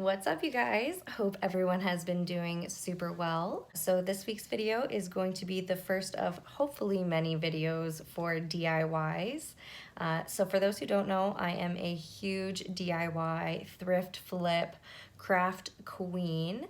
What's up, you guys? Hope everyone has been doing super well. So this week's video is going to be the first of hopefully many videos for DIYs. So for those who don't know, I am a huge DIY, thrift, flip, craft queen.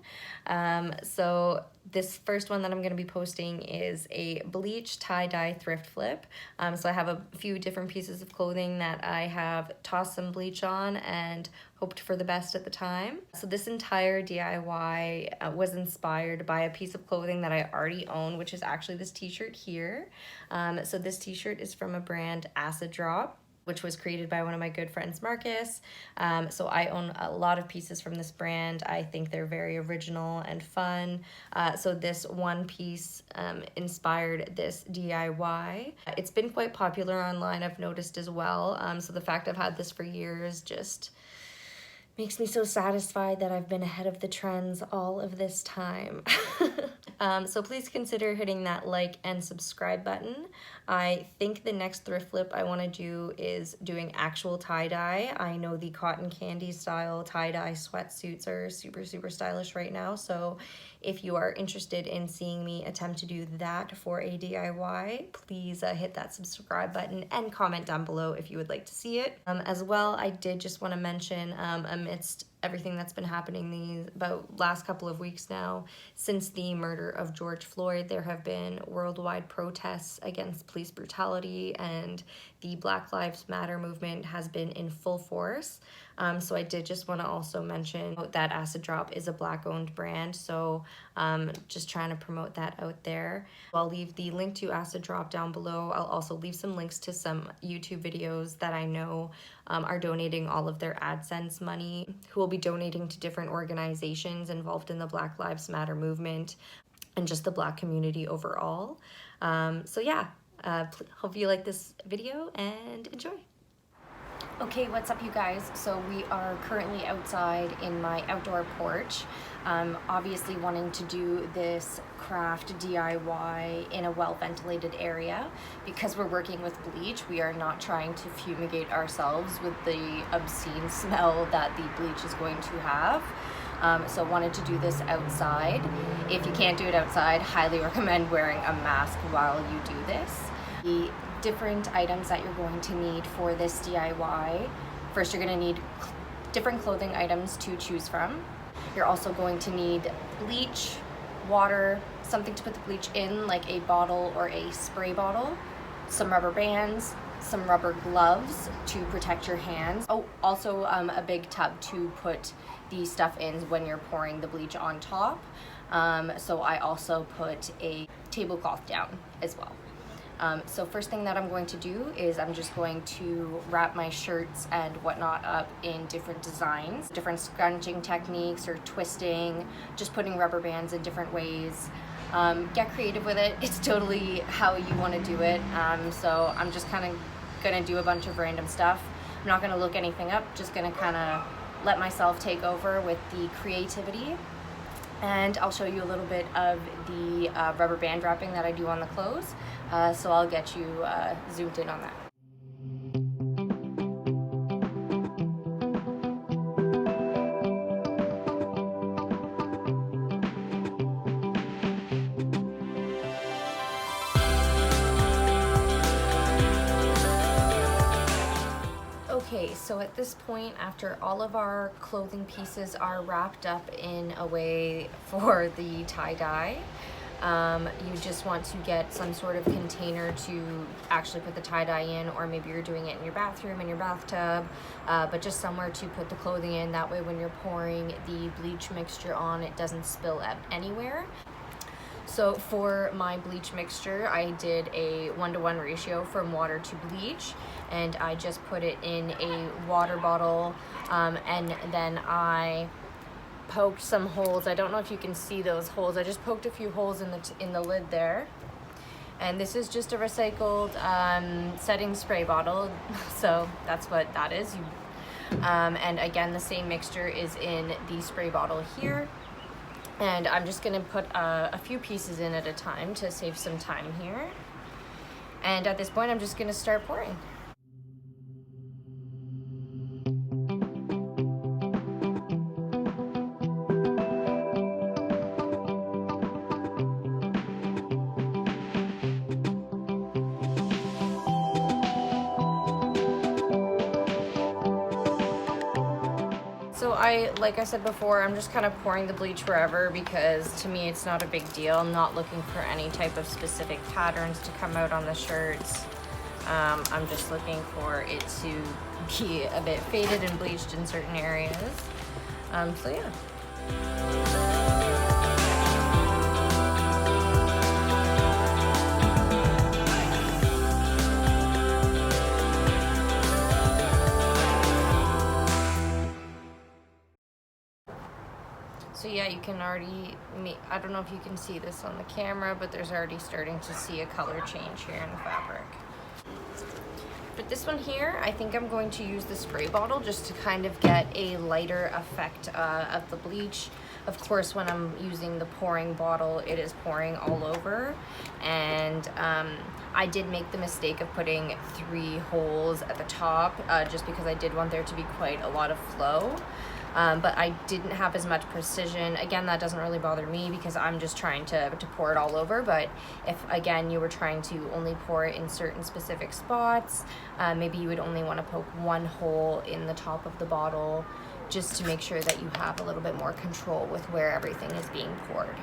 So this first one that I'm going to be posting is a bleach tie-dye thrift flip. So I have a few different pieces of clothing that I have tossed some bleach on and hoped for the best at the time. So this entire DIY was inspired by a piece of clothing that I already own, which is actually this t-shirt here. So this t-shirt is from a brand Aciddrop, which was created by one of my good friends, MARQUEE. So I own a lot of pieces from this brand. I think they're very original and fun. So this one piece inspired this DIY. It's been quite popular online, I've noticed as well. So the fact I've had this for years just makes me so satisfied that I've been ahead of the trends all of this time. So please consider hitting that like and subscribe button. I think the next thrift flip I want to do is doing actual tie-dye. I know the cotton candy style tie-dye sweatsuits are super stylish right now, so if you are interested in seeing me attempt to do that for a DIY, please hit that subscribe button and comment down below if you would like to see it. As well, I did just want to mention, amidst everything that's been happening these last couple of weeks now, since the murder of George Floyd, there have been worldwide protests against police brutality, and the Black Lives Matter movement has been in full force. So I did just want to also mention that Aciddrop is a Black-owned brand, so just trying to promote that out there. I'll leave the link to Aciddrop down below. I'll also leave some links to some YouTube videos that I know are donating all of their AdSense money, who will be donating to different organizations involved in the Black Lives Matter movement and just the Black community overall. So yeah, hope you like this video and enjoy. Okay, what's up, you guys? So we are currently outside in my outdoor porch, obviously wanting to do this craft DIY in a well-ventilated area. Because we're working with bleach, we are not trying to fumigate ourselves with the obscene smell that the bleach is going to have. So wanted to do this outside. If you can't do it outside, highly recommend wearing a mask while you do this. The different items that you're going to need for this DIY. First, you're going to need different clothing items to choose from. You're also going to need bleach, water, something to put the bleach in, like a bottle or a spray bottle, some rubber bands, some rubber gloves to protect your hands. Oh, also a big tub to put the stuff in when you're pouring the bleach on top. So I also put a tablecloth down as well. So first thing that I'm going to do is I'm just going to wrap my shirts and whatnot up in different designs, different scrunching techniques or twisting, just putting rubber bands in different ways. Get creative with it. It's totally how you want to do it. So I'm just kind of going to do a bunch of random stuff. I'm not going to look anything up, just going to kind of let myself take over with the creativity. And I'll show you a little bit of the rubber band wrapping that I do on the clothes. So I'll get you zoomed in on that. Okay, so at this point, after all of our clothing pieces are wrapped up in a way for the tie-dye, you just want to get some sort of container to actually put the tie-dye in, or maybe you're doing it in your bathroom, in your bathtub, but just somewhere to put the clothing in. That way when you're pouring the bleach mixture on, it doesn't spill out anywhere. So for my bleach mixture, I did a 1-to-1 ratio from water to bleach, and I just put it in a water bottle, and then I poked some holes. I don't know if you can see those holes. I just poked a few holes in the lid there. And this is just a recycled setting spray bottle, so that's what that is. And again, the same mixture is in the spray bottle here. And I'm just gonna put a few pieces in at a time to save some time here. And at this point, I'm just gonna start pouring. So like I said before, I'm just kind of pouring the bleach wherever because to me it's not a big deal. I'm not looking for any type of specific patterns to come out on the shirts. I'm just looking for it to be a bit faded and bleached in certain areas. So yeah. So yeah, you can already, I don't know if you can see this on the camera, but there's already starting to see a color change here in the fabric. But this one here, I think I'm going to use the spray bottle just to kind of get a lighter effect of the bleach. Of course, when I'm using the pouring bottle, it is pouring all over. And I did make the mistake of putting 3 holes at the top just because I did want there to be quite a lot of flow. But I didn't have as much precision. Again, that doesn't really bother me because I'm just trying to pour it all over. But if, again, you were trying to only pour it in certain specific spots, maybe you would only want to poke 1 hole in the top of the bottle just to make sure that you have a little bit more control with where everything is being poured.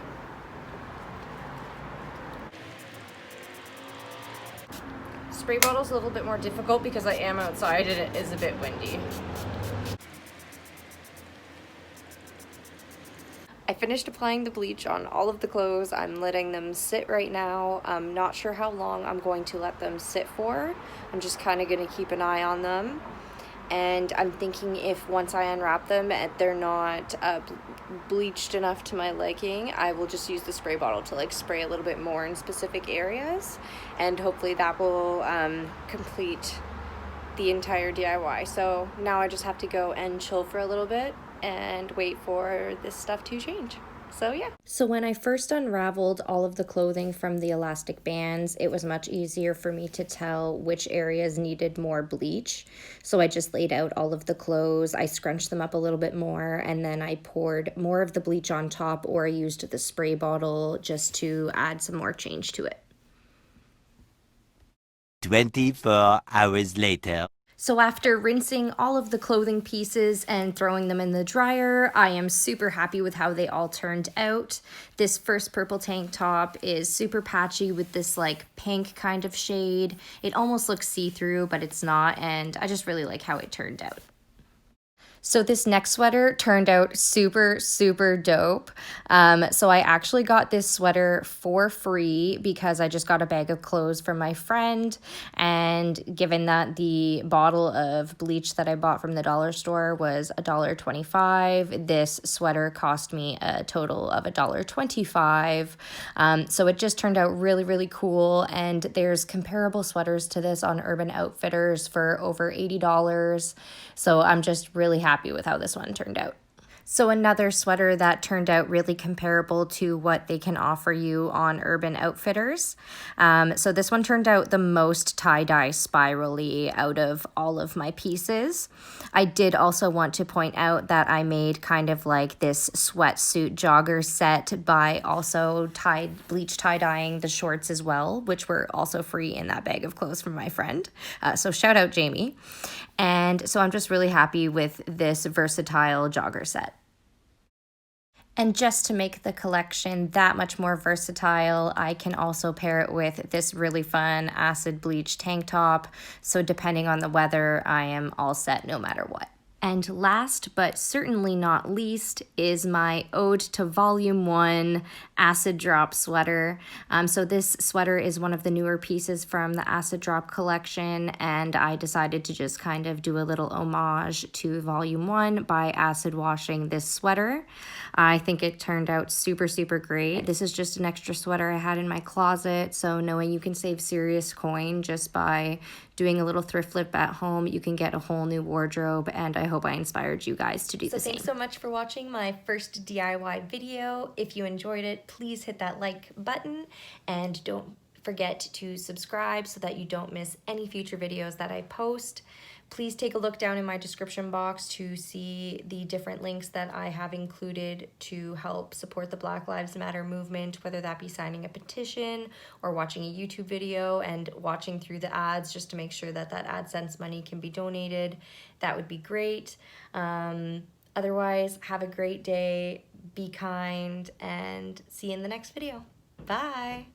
Spray bottle's a little bit more difficult because I am outside and it is a bit windy. I finished applying the bleach on all of the clothes. I'm letting them sit right now. I'm not sure how long I'm going to let them sit for. I'm just kind of going to keep an eye on them. And I'm thinking if once I unwrap them and they're not bleached enough to my liking, I will just use the spray bottle to like spray a little bit more in specific areas. And hopefully that will complete the entire DIY. So now I just have to go and chill for a little bit and wait for this stuff to change. So yeah. So when I first unraveled all of the clothing from the elastic bands, it was much easier for me to tell which areas needed more bleach. So I just laid out all of the clothes, I scrunched them up a little bit more, and then I poured more of the bleach on top, or I used the spray bottle just to add some more change to it. 24 hours later. So after rinsing all of the clothing pieces and throwing them in the dryer, I am super happy with how they all turned out. This first purple tank top is super patchy with this like pink kind of shade. It almost looks see-through, but it's not, and I just really like how it turned out. So this next sweater turned out super, super dope. So I actually got this sweater for free because I just got a bag of clothes from my friend. And given that the bottle of bleach that I bought from the dollar store was $1.25, this sweater cost me a total of $1.25. So it just turned out really, really cool. And there's comparable sweaters to this on Urban Outfitters for over $80. So I'm just really happy with how this one turned out. So another sweater that turned out really comparable to what they can offer you on Urban Outfitters. So this one turned out the most tie-dye spirally out of all of my pieces. I did also want to point out that I made kind of like this sweatsuit jogger set by also bleach tie-dyeing the shorts as well, which were also free in that bag of clothes from my friend. So shout out Jamie. And so I'm just really happy with this versatile jogger set. And just to make the collection that much more versatile, I can also pair it with this really fun acid bleach tank top. So depending on the weather, I am all set no matter what. And last but certainly not least is my Ode to Volume 1 Acid Drop sweater. So this sweater is one of the newer pieces from the Acid Drop collection, and I decided to just kind of do a little homage to Volume 1 by acid washing this sweater. I think it turned out super, super great. This is just an extra sweater I had in my closet, so knowing you can save serious coin just by doing a little thrift flip at home, you can get a whole new wardrobe, and I hope I inspired you guys to do the same. Thanks so much for watching my first DIY video. If you enjoyed it, please hit that like button, and don't forget to subscribe so that you don't miss any future videos that I post. Please take a look down in my description box to see the different links that I have included to help support the Black Lives Matter movement, whether that be signing a petition or watching a YouTube video and watching through the ads just to make sure that that AdSense money can be donated. That would be great. Otherwise, have a great day, be kind, and see you in the next video. Bye!